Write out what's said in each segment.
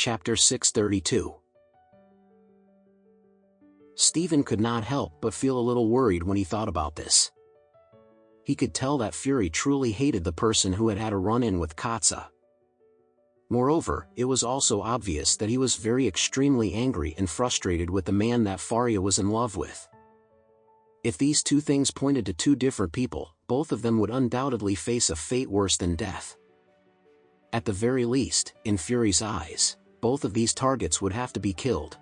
Chapter 632. Stephen could not help but feel a little worried when he thought about this. He could tell that Fury truly hated the person who had had a run-in with Katza. Moreover, it was also obvious that he was very extremely angry and frustrated with the man that Faria was in love with. If these two things pointed to two different people, both of them would undoubtedly face a fate worse than death. At the very least, in Fury's eyes, both of these targets would have to be killed.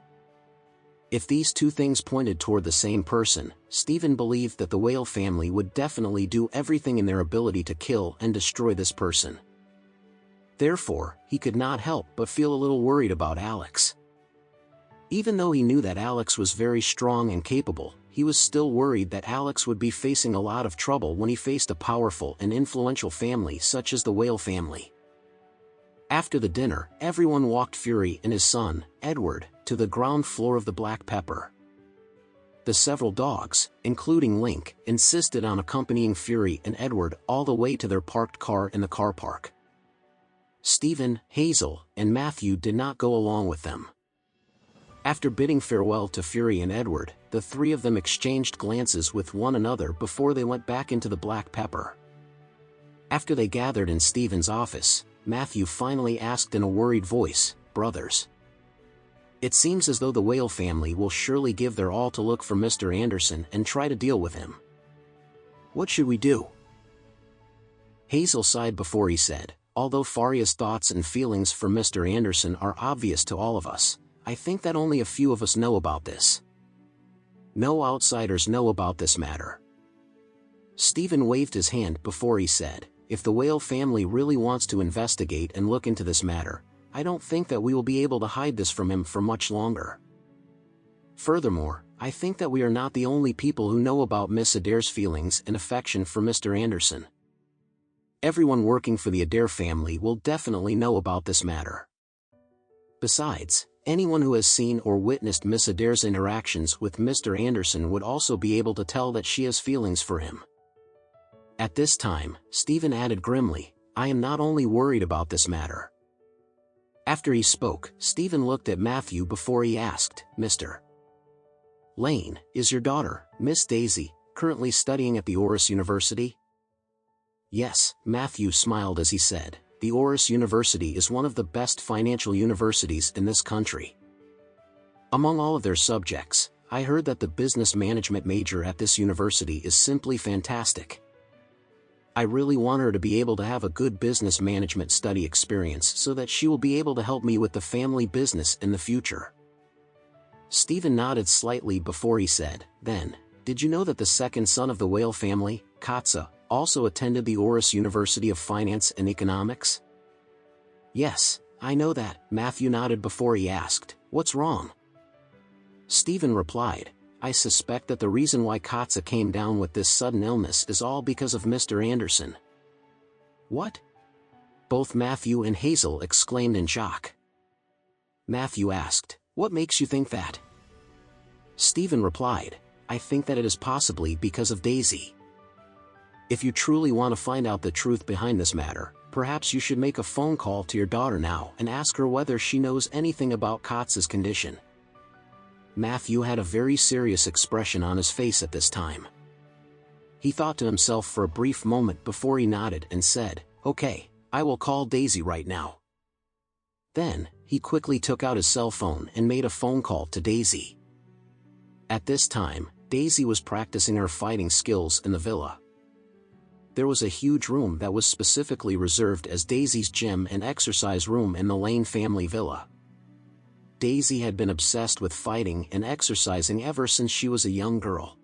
If these two things pointed toward the same person, Stephen believed that the Whale family would definitely do everything in their ability to kill and destroy this person. Therefore, he could not help but feel a little worried about Alex. Even though he knew that Alex was very strong and capable, he was still worried that Alex would be facing a lot of trouble when he faced a powerful and influential family such as the Whale family. After the dinner, everyone walked Fury and his son, Edward, to the ground floor of the Black Pepper. The several dogs, including Link, insisted on accompanying Fury and Edward all the way to their parked car in the car park. Stephen, Hazel, and Matthew did not go along with them. After bidding farewell to Fury and Edward, the three of them exchanged glances with one another before they went back into the Black Pepper. After they gathered in Stephen's office, Matthew finally asked in a worried voice, "Brothers, it seems as though the Whale family will surely give their all to look for Mr. Anderson and try to deal with him. What should we do?" Hazel sighed before he said, "Although Faria's thoughts and feelings for Mr. Anderson are obvious to all of us, I think that only a few of us know about this. No outsiders know about this matter." Stephen waved his hand before he said, "If the Whale family really wants to investigate and look into this matter, I don't think that we will be able to hide this from him for much longer. Furthermore, I think that we are not the only people who know about Miss Adair's feelings and affection for Mr. Anderson. Everyone working for the Adair family will definitely know about this matter. Besides, anyone who has seen or witnessed Miss Adair's interactions with Mr. Anderson would also be able to tell that she has feelings for him." At this time, Stephen added grimly, "I am not only worried about this matter." After he spoke, Stephen looked at Matthew before he asked, "Mr. Lane, is your daughter, Miss Daisy, currently studying at the Oris University?" "Yes," Matthew smiled as he said, "the Oris University is one of the best financial universities in this country. Among all of their subjects, I heard that the business management major at this university is simply fantastic. I really want her to be able to have a good business management study experience so that she will be able to help me with the family business in the future." Stephen nodded slightly before he said, "Then, did you know that the second son of the Whale family, Katza, also attended the Oris University of Finance and Economics?" "Yes, I know that," Matthew nodded before he asked, "What's wrong?" Stephen replied, "I suspect that the reason why Katza came down with this sudden illness is all because of Mr. Anderson." "What?" Both Matthew and Hazel exclaimed in shock. Matthew asked, "What makes you think that?" Stephen replied, "I think that it is possibly because of Daisy. If you truly want to find out the truth behind this matter, perhaps you should make a phone call to your daughter now and ask her whether she knows anything about Katza's condition." Matthew had a very serious expression on his face at this time. He thought to himself for a brief moment before he nodded and said, "Okay, I will call Daisy right now." Then, he quickly took out his cell phone and made a phone call to Daisy. At this time, Daisy was practicing her fighting skills in the villa. There was a huge room that was specifically reserved as Daisy's gym and exercise room in the Lane family villa. Daisy had been obsessed with fighting and exercising ever since she was a young girl.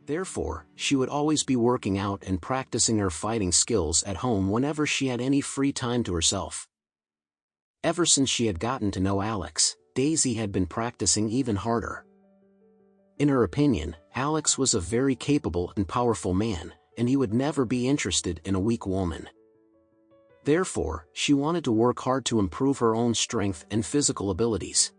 Therefore, she would always be working out and practicing her fighting skills at home whenever she had any free time to herself. Ever since she had gotten to know Alex, Daisy had been practicing even harder. In her opinion, Alex was a very capable and powerful man, and he would never be interested in a weak woman. Therefore, she wanted to work hard to improve her own strength and physical abilities.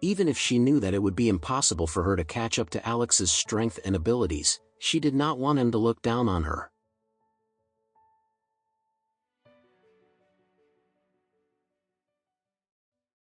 Even if she knew that it would be impossible for her to catch up to Alex's strength and abilities, she did not want him to look down on her.